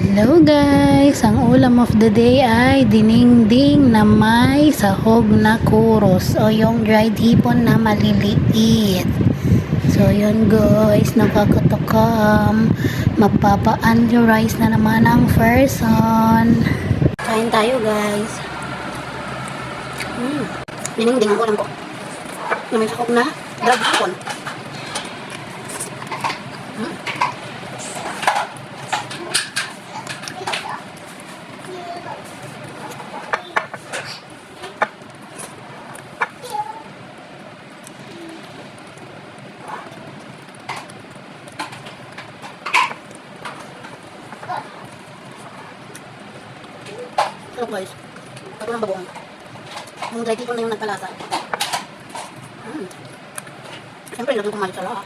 Hello guys! Ang ulam of the day ay dinengdeng na may sahog na kuros o yung dried hipon na maliliit. So yun guys, nakakatakam. Magpapa-only rice na naman ang person. Kain tayo guys. Dinengdeng ang ulam ko. Na may sahog na dried hipon. Sarap guys. Ako ng bagoong. Yung dried hipon na yung nagpalasa. Siyempre, lagyan ko malit sa lahat.